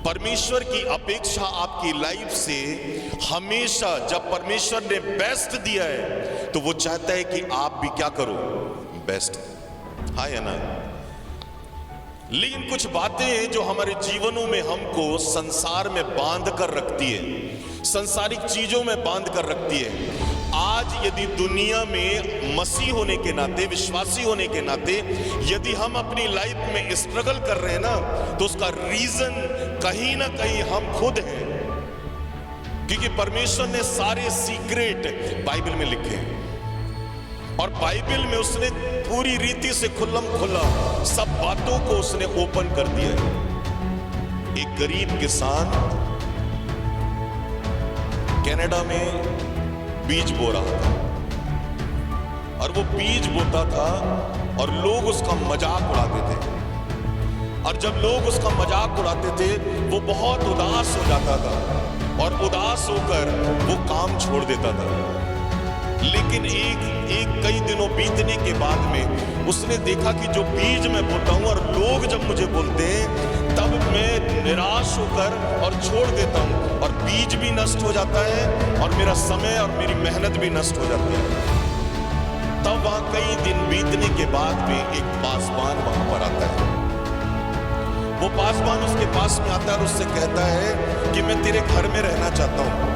परमेश्वर की अपेक्षा आपकी लाइफ से हमेशा, जब परमेश्वर ने बेस्ट दिया है तो वो चाहता है कि आप भी क्या करो, बेस्ट। हाँ या ना? लेकिन कुछ बातें हैं जो हमारे जीवनों में हमको संसार में बांध कर रखती है, संसारिक चीजों में बांध कर रखती है। आज यदि दुनिया में मसीह होने के नाते, विश्वासी होने के नाते यदि हम अपनी लाइफ में स्ट्रगल कर रहे हैं ना, तो उसका रीजन कहीं ना कहीं हम खुद हैं, क्योंकि परमेश्वर ने सारे सीक्रेट बाइबल में लिखे हैं और बाइबल में उसने पूरी रीति से खुल्लम खुल्ला सब बातों को उसने ओपन कर दिया है। एक गरीब किसान कनाडा में बीज बो रहा था और वो बीज बोता था और लोग उसका मजाक उड़ाते थे, और जब लोग उसका मजाक उड़ाते थे वो बहुत उदास हो जाता था और उदास होकर वो काम छोड़ देता था। लेकिन कई दिनों बीतने के बाद में उसने देखा कि जो बीज मैं बोता हूं और लोग जब मुझे बोलते हैं तब मैं निराश होकर और छोड़ देता हूं, और बीज भी नष्ट हो जाता है और मेरा समय और मेरी मेहनत भी नष्ट हो जाती है। तब वहां कई दिन बीतने के बाद में एक पासवान वहां पर आता है। वो पासवान उसके पास में आता है और उससे कहता है कि मैं तेरे घर में रहना चाहता हूं।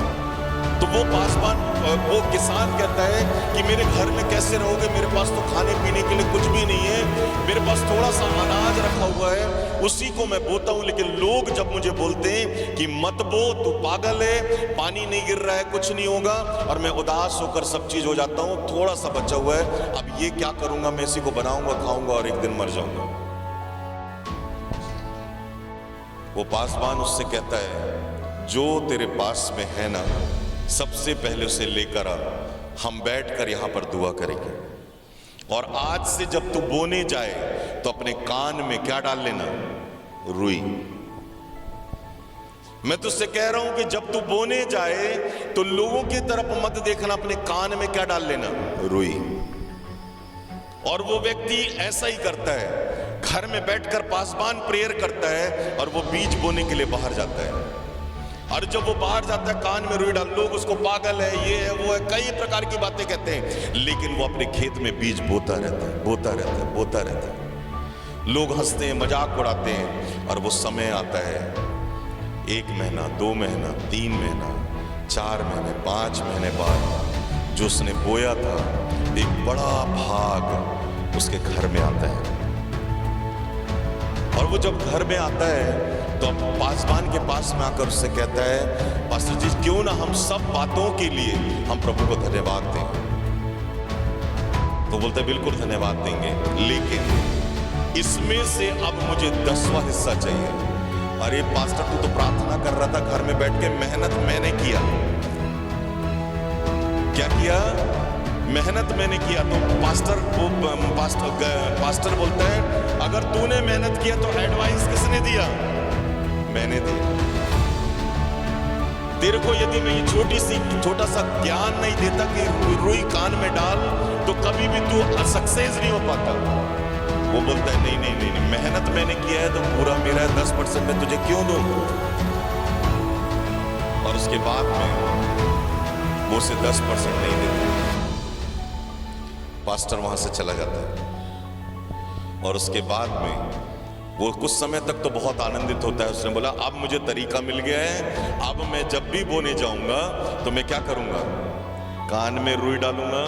तो वो किसान कहता है कि मेरे घर में कैसे रहोगे, मेरे पास तो खाने पीने के लिए कुछ भी नहीं है, मेरे पास थोड़ा सा अनाज रखा हुआ है, उसी को मैं बोता हूं। लेकिन लोग जब मुझे बोलते हैं कि मत बो, तू पागल है, पानी नहीं गिर रहा है, कुछ नहीं होगा, और मैं उदास होकर सब चीज हो जाता हूं, थोड़ा सा बचा हुआ है, अब ये क्या करूंगा, मैं इसी को बनाऊंगा, खाऊंगा और एक दिन मर जाऊंगा। वो पासवान उससे कहता है जो तेरे पास में है ना, सबसे पहले उसे लेकर आ, हम बैठकर यहां पर दुआ करेंगे। और आज से जब तू बोने जाए तो अपने कान में क्या डाल लेना, रुई। मैं तुझसे कह रहा हूं कि जब तू बोने जाए तो लोगों की तरफ मत देखना, अपने कान में क्या डाल लेना, रुई। और वो व्यक्ति ऐसा ही करता है, घर में बैठकर पासवान प्रेयर करता है और वो बीज बोने के लिए बाहर जाता है। और जब वो बाहर जाता है कान में रुई डाल, लोग उसको पागल है, ये है, वो है, कई प्रकार की बातें कहते हैं, लेकिन वो अपने खेत में बीज बोता रहता है, बोता रहता है, बोता रहता है। लोग हंसते हैं, मजाक उड़ाते हैं, और वो समय आता है 1 महीना, 2 महीना, 3 महीना, 4 महीने, 5 महीने बाद जो उसने बोया था एक बड़ा भाग उसके घर में आता है। और वो जब घर में आता है तो पासवान के पास में आकर उससे कहता है, पास्टर जी क्यों ना हम सब बातों के लिए हम प्रभु को धन्यवाद दें। तो बोलता है बिल्कुल धन्यवाद देंगे, लेकिन इसमें से अब मुझे 10वां हिस्सा चाहिए। अरे पास्टर तू तो प्रार्थना कर रहा था घर में बैठ के, मेहनत मैंने किया। क्या किया? मेहनत मैंने किया। तो पास्टर बोलता है अगर तूने मेहनत किया तो एडवाइस किसने दिया? मैंने दिया। तेरे को यदि मैं ये छोटा सा ज्ञान नहीं देता कि रुई कान में डाल, तो कभी भी तू सक्सेस नहीं हो पाता। वो बोलता है नहीं नहीं नहीं, मेहनत मैंने किया है तो पूरा मेरा है, 10% में तुझे क्यों दूं? और उसके बाद में वो उसे 10% नहीं देता। पास्टर वहां से चला जाता है और उसके बाद में वो कुछ समय तक तो बहुत आनंदित होता है। उसने बोला अब मुझे तरीका मिल गया है, अब मैं जब भी बोने जाऊंगा तो मैं क्या करूंगा, कान में रुई डालूंगा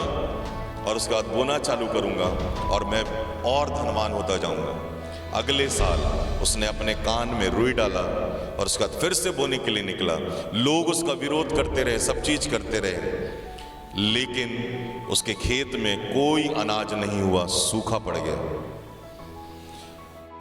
और उसके बाद बोना चालू करूंगा और मैं और धनवान होता जाऊंगा। अगले साल उसने अपने कान में रुई डाला और उसके बाद फिर से बोने के लिए निकला। लोग उसका विरोध करते रहे, सब चीज करते रहे, लेकिन उसके खेत में कोई अनाज नहीं हुआ, सूखा पड़ गया।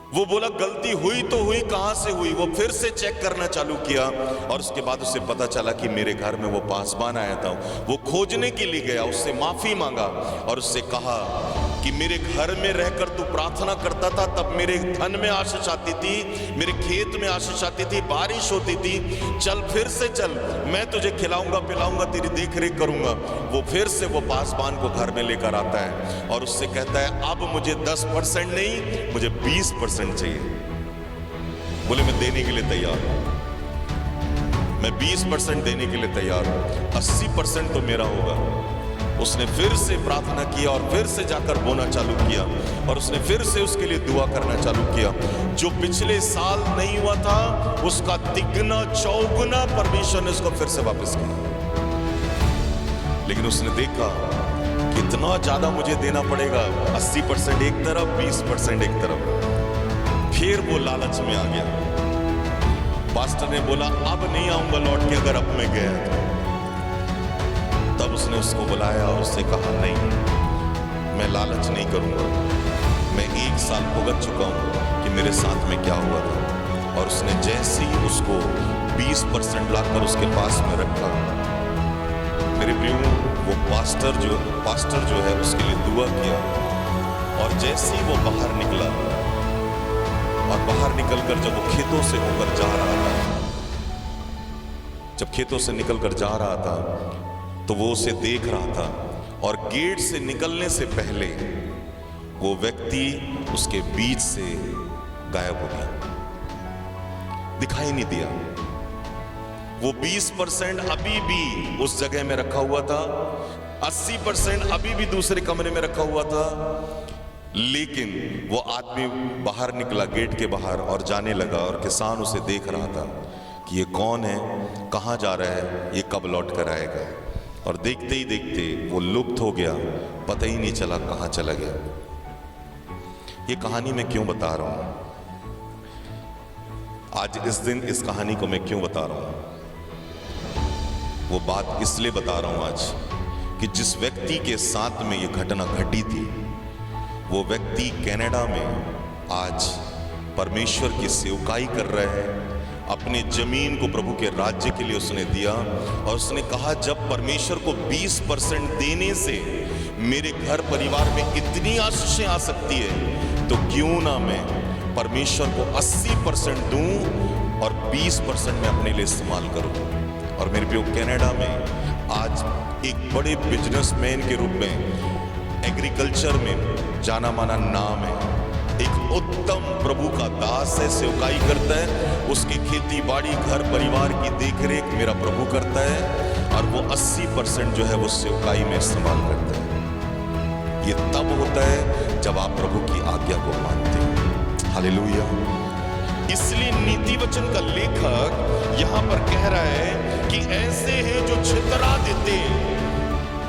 वो बोला गलती हुई तो हुई, कहां से हुई? वो फिर से चेक करना चालू किया और उसके बाद उसे पता चला कि मेरे घर में वो पासवान आया था। वो खोजने के लिए गया, उससे माफी मांगा और उससे कहा कि मेरे घर में रहकर तू प्रार्थना करता था, तब मेरे धन में आशीष आती थी, मेरे खेत में आशीष आती थी, बारिश होती थी। चल फिर से चल, मैं तुझे खिलाऊंगा पिलाऊंगा, तेरी देख रेख करूंगा। वो फिर से वो पासवान को घर में लेकर आता है और उससे कहता है अब मुझे 10% नहीं, मुझे 20% चाहिए। बोले मैं देने के लिए तैयार हूं, मैं 20% देने के लिए तैयार हूं, 80% तो मेरा होगा। उसने फिर से प्रार्थना किया और फिर से जाकर बोना चालू किया और उसने फिर से उसके लिए दुआ करना चालू किया। जो पिछले साल नहीं हुआ था उसका तिगुना चौगुना परमेश्वर ने उसको फिर से वापस किया। लेकिन उसने देखा कितना ज्यादा मुझे देना पड़ेगा, 80% एक तरफ, 20% एक तरफ। फिर वो लालच में आ गया। पास्टर ने बोला अब नहीं आऊंगा लौट के अगर अब मैं गया तो। तब उसने उसको बुलाया और उससे कहा नहीं, मैं लालच नहीं करूंगा, मैं 1 साल भुगत चुका हूं कि मेरे साथ में क्या हुआ था। और उसने जैसे ही उसको 20% लाकर उसके पास में रखा, मेरे प्रियो वो पास्टर जो है उसके लिए दुआ किया। और जैसे ही वो बाहर निकला और बाहर निकलकर जब वो खेतों से होकर जा रहा था, जब खेतों से निकलकर जा रहा था तो वो उसे देख रहा था और गेट से निकलने से पहले वो व्यक्ति उसके बीच से गायब हो गया, दिखाई नहीं दिया। वो 20% अभी भी उस जगह में रखा हुआ था, 80% अभी भी दूसरे कमरे में रखा हुआ था। लेकिन वो आदमी बाहर निकला गेट के बाहर और जाने लगा और किसान उसे देख रहा था कि ये कौन है, कहां जा रहा है, ये कब लौट कर आएगा। और देखते ही देखते वो लुप्त हो गया, पता ही नहीं चला कहां चला गया। ये कहानी मैं क्यों बता रहा हूं आज इस दिन, इस कहानी को मैं क्यों बता रहा हूं? वो बात इसलिए बता रहा हूं आज कि जिस व्यक्ति के साथ में ये घटना घटी थी, वो व्यक्ति कनाडा में आज परमेश्वर की सेवकाई कर रहे हैं। अपनी जमीन को प्रभु के राज्य के लिए उसने दिया और उसने कहा जब परमेश्वर को 20% देने से मेरे घर परिवार में इतनी आशीषें आ सकती है तो क्यों ना मैं परमेश्वर को 80% दूं और 20% मैं अपने लिए इस्तेमाल करूं। और मेरे प्रियो कनाडा में आज एक बड़े बिजनेसमैन के रूप में एग्रीकल्चर में जाना माना नाम है, एक उत्तम प्रभु का दास है, सेवकाई करता है, उसकी खेती बाड़ी घर परिवार की देखरेख मेरा प्रभु करता है और वो 80% जो है वो सेवकाई में इस्तेमाल करता है। ये तब होता है जब आप प्रभु की आज्ञा को मानते हैं। हालेलुया। इसलिए नीति वचन का लेखक यहां पर कह रहा है कि ऐसे हैं जो छितरा देते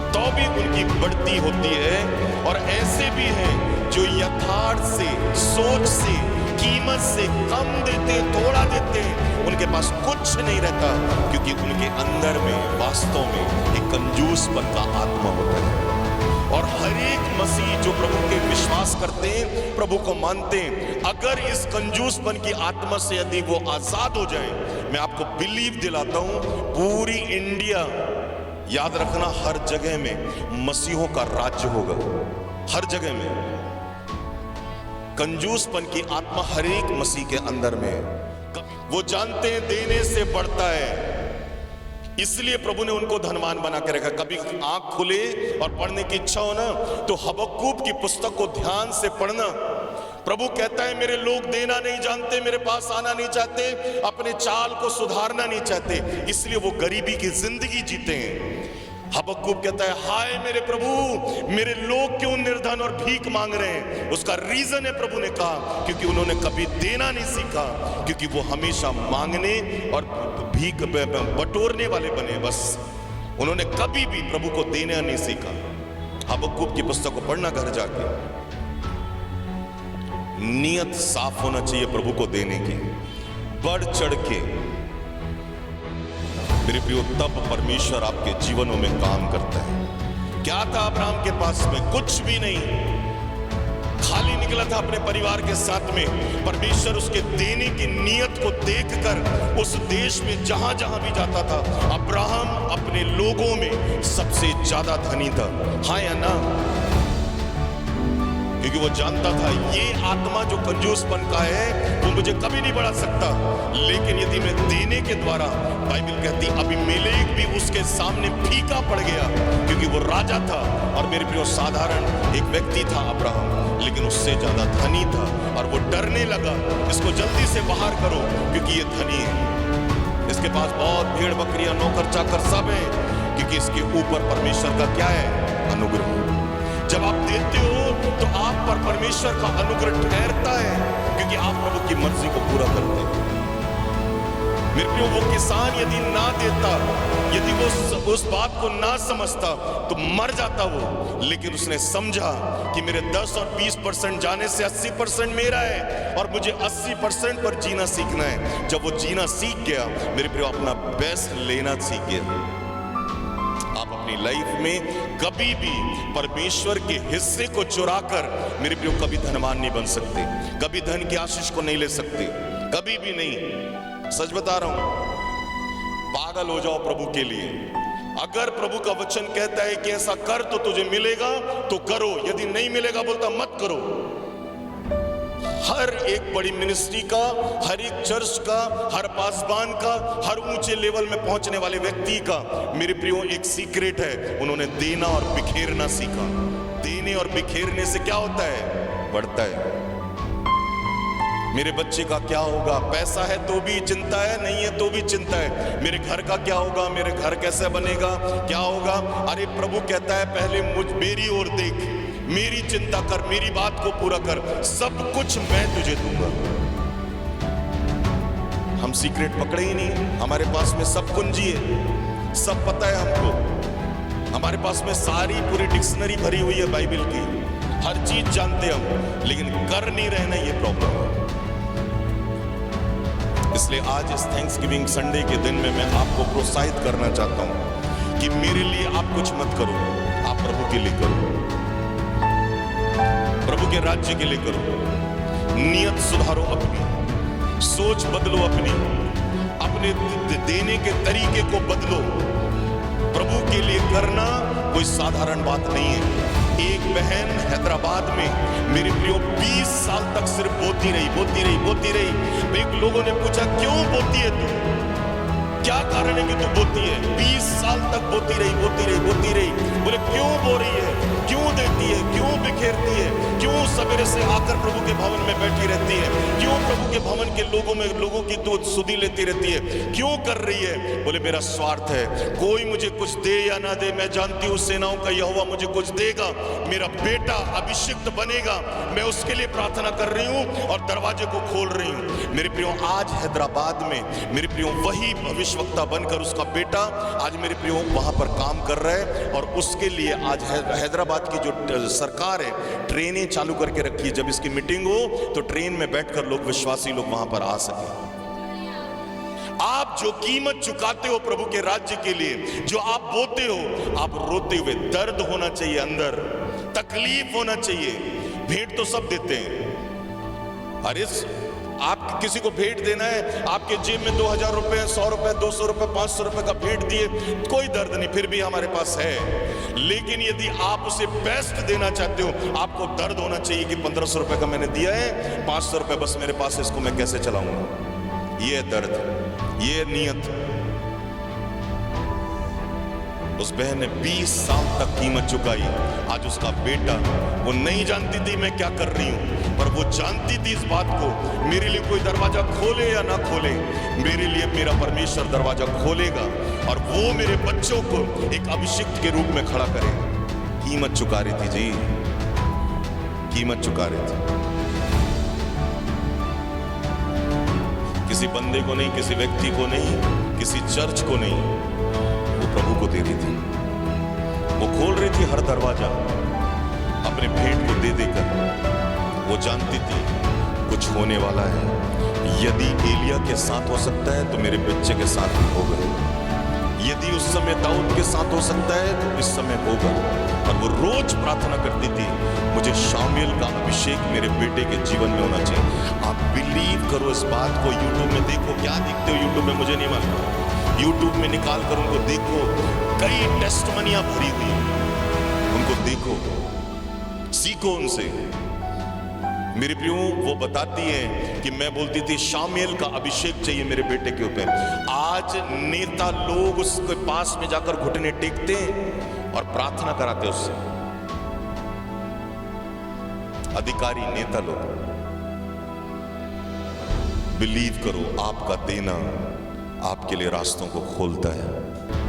तो भी उनकी बढ़ती होती है और ऐसे भी हैं जो यथार्थ से, सोच से, कीमत से कम देते, थोड़ा देते, उनके पास कुछ नहीं रहता क्योंकि उनके अंदर में वास्तव में एक कंजूसपन का आत्मा होता है। और हर एक मसीह जो प्रभु के विश्वास करते हैं, प्रभु को मानते हैं, अगर इस कंजूसपन की आत्मा से यदि वो आजाद हो जाए, मैं आपको बिलीव दिलाता हूं पूरी इंडिया, याद रखना हर जगह में मसीहों का राज्य होगा। हर जगह में कंजूसपन की आत्मा हर एक मसीह के अंदर में। वो जानते हैं देने से बढ़ता है, इसलिए प्रभु ने उनको धनवान बना के रखा। कभी आंख खुले और पढ़ने की इच्छा हो ना तो हबक्कूक की पुस्तक को ध्यान से पढ़ना। प्रभु कहता है मेरे लोग देना नहीं जानते, मेरे पास आना नहीं चाहते, अपने चाल को सुधारना नहीं चाहते, इसलिए वो गरीबी की जिंदगी जीते हैं। हबक्कूक कहता है हाय मेरे प्रभु, मेरे लोग क्यों निर्धन और भीख मांग रहे हैं। उसका रीजन है, प्रभु ने कहा, क्योंकि उन्होंने कभी देना नहीं सीखा, क्योंकि वो हमेशा मांगने और भीख बटोरने वाले बने। बस उन्होंने कभी भी प्रभु को देना नहीं सीखा। हबक्कूक की पुस्तक को पढ़ना घर जाके। नियत साफ होना चाहिए प्रभु को देने की, बढ़ चढ़ के। मेरे प्रियो, तब परमेश्वर आपके जीवनों में काम करता है। क्या था अब्राहम के पास में? कुछ भी नहीं, खाली निकला था अपने परिवार के साथ में। परमेश्वर उसके देने की नियत को देखकर उस देश में जहां जहां भी जाता था, अब्राहम अपने लोगों में सबसे ज्यादा धनी था। हाँ या ना? क्योंकि वो जानता था ये आत्मा जो कंजूसपन का है वो मुझे कभी नहीं बढ़ा सकता, लेकिन यदि मैं देने के द्वारा, बाइबल कहती अबीमेलेक भी उसके सामने फीका पड़ गया, क्योंकि वो राजा था और मेरे प्रिय साधारण एक व्यक्ति था अब्राहम, लेकिन उससे ज्यादा धनी था और वो डरने लगा, इसको जल्दी से बाहर करो क्योंकि ये धनी है, इसके पास बहुत भेड़ बकरियां नौकर चाकर सब है, क्योंकि इसके ऊपर परमेश्वर का क्या है, अनुग्रह। जब आप देते हो तो आप पर परमेश्वर का अनुग्रह ठहरता है, क्योंकि आप प्रभु की मर्जी को पूरा करते हैं। मेरे प्रियो, वो किसान यदि ना देता, यदि वो उस बात को ना समझता तो मर जाता वो, लेकिन उसने समझा कि मेरे 10 और 20% जाने से 80% मेरा है और मुझे 80% पर जीना सीखना है। जब वो जीना सीख गया, मेरे प्रियो, अपना बेस्ट लेना सीख गया। आप अपनी लाइफ में कभी भी परमेश्वर के हिस्से को चुराकर, मेरे प्रियो, कभी धनवान नहीं बन सकते, कभी धन की आशीष को नहीं ले सकते, कभी भी नहीं। सच बता रहा हूं, पागल हो जाओ प्रभु के लिए। अगर प्रभु का वचन कहता है कि ऐसा कर तो तुझे मिलेगा तो करो, यदि नहीं मिलेगा बोलता मत करो। हर एक बड़ी मिनिस्ट्री का, हर एक चर्च का, हर पासबान का, हर ऊंचे लेवल में पहुंचने वाले व्यक्ति का, मेरे प्रियो, एक सीक्रेट है, उन्होंने देना और बिखेरना सीखा। देने और बिखेरने से क्या होता है, बढ़ता है। मेरे बच्चे का क्या होगा, पैसा है तो भी चिंता है, नहीं है तो भी चिंता है। मेरे घर का क्या होगा, मेरे घर कैसे बनेगा, क्या होगा। अरे प्रभु कहता है पहले मेरी ओर देख, मेरी चिंता कर, मेरी बात को पूरा कर, सब कुछ मैं तुझे दूंगा। हम सीक्रेट पकड़े ही नहीं, हमारे पास में सब कुंजी है, सब पता है हमको, हमारे पास में सारी पूरी डिक्शनरी भरी हुई है बाइबल की, हर चीज जानते हम, लेकिन कर नहीं रहे ना, ये प्रॉब्लम है। इसलिए आज इस थैंक्सगिविंग संडे के दिन में मैं आपको प्रोत्साहित करना चाहता हूं कि मेरे लिए आप कुछ मत करो, आप प्रभु के लिए करो, प्रभु के राज्य के लिए करो। नियत सुधारो, अपनी सोच बदलो, अपने देने के तरीके को बदलो। प्रभु के लिए करना कोई साधारण बात नहीं है। एक बहन हैदराबाद में, मेरे प्रियो, 20 साल तक सिर्फ बोती रही। एक लोगों ने पूछा क्यों बोती है तू, क्या कारण है कि तू बोती है? 20 साल तक बोती रही। बोले क्यों बो रही है, क्यों देती है, क्यों बिखेरती है, क्यों सवेरे से आकर प्रभु के भवन में बैठी रहती है, क्यों प्रभु के भवन के लोगों की दूध सुधी लेती रहती है, क्यों कर रही है? बोले मेरा स्वार्थ है, कोई मुझे कुछ दे या ना दे, मैं जानती हूँ सेनाओं का यहोवा मुझे कुछ देगा, मेरा बेटा अभिषिक्त बनेगा, मैं उसके लिए प्रार्थना कर रही हूँ और दरवाजे को खोल रही हूँ। मेरे प्रियो, आज हैदराबाद में, मेरे प्रियो, वही भविष्यवक्ता बनकर उसका बेटा आज, मेरे प्रियो, वहां पर काम कर रहा है और उसके लिए आज हैदराबाद की जो सरकार है ट्रेनें चालू करके रखी है, जब इसकी मीटिंग हो तो ट्रेन में बैठकर लोग, विश्वासी लोग वहां पर आ सके। आप जो कीमत चुकाते हो प्रभु के राज्य के लिए, जो आप बोते हो, आप रोते हुए, दर्द होना चाहिए अंदर, तकलीफ होना चाहिए। भेंट तो सब देते हैं, अरे आप किसी को भेंट देना है, आपके जेब में 2000 रुपए, 100 रुपए, 200 रुपए, 500 रुपए का भेंट दिए, कोई दर्द नहीं, फिर भी हमारे पास है। लेकिन यदि आप उसे बेस्ट देना चाहते हो, आपको दर्द होना चाहिए कि 1500 रुपए का मैंने दिया है, 500 रुपए बस मेरे पास है, इसको मैं कैसे चलाऊंगा। ये दर्द, ये नियत। उस बहन ने 20 साल तक कीमत चुकाई। आज उसका बेटा, वो नहीं जानती थी मैं क्या कर रही हूं, पर वो जानती थी इस बात को, मेरे लिए कोई दरवाजा खोले या ना खोले, मेरे लिए मेरा परमेश्वर दरवाजा खोलेगा और वो मेरे बच्चों को एक अभिषिक्त के रूप में खड़ा करेगा। कीमत चुका रही थी जी, कीमत चुका रही थी। किसी बंदे को नहीं, किसी व्यक्ति को नहीं, किसी चर्च को नहीं, प्रभु को दे रही थी। वो खोल रही थी हर दरवाजा अपने भेंट को दे देकर। वो जानती थी कुछ होने वाला है। यदि एलिया के साथ हो सकता है तो मेरे बच्चे के साथ भी होगा, यदि उस समय दाऊद के साथ हो सकता है तो इस समय होगा। और वो रोज प्रार्थना करती थी, मुझे शामुएल का अभिषेक मेरे बेटे के जीवन में होना चाहिए। आप बिलीव करो इस बात को, यूट्यूब में देखो, क्या देखते हो यूट्यूब में मुझे नहीं मालूम, यूट्यूब में निकाल कर उनको देखो, कई टेस्टमनियां भरी हुई, उनको देखो, सीखो उनसे। मेरे प्रियो, वो बताती है कि मैं बोलती थी शामुएल का अभिषेक चाहिए मेरे बेटे के ऊपर। आज नेता लोग उसके पास में जाकर घुटने टेकते और प्रार्थना कराते उससे। अधिकारी नेता लोग, बिलीव करो, आपका देना आपके लिए रास्तों को खोलता है।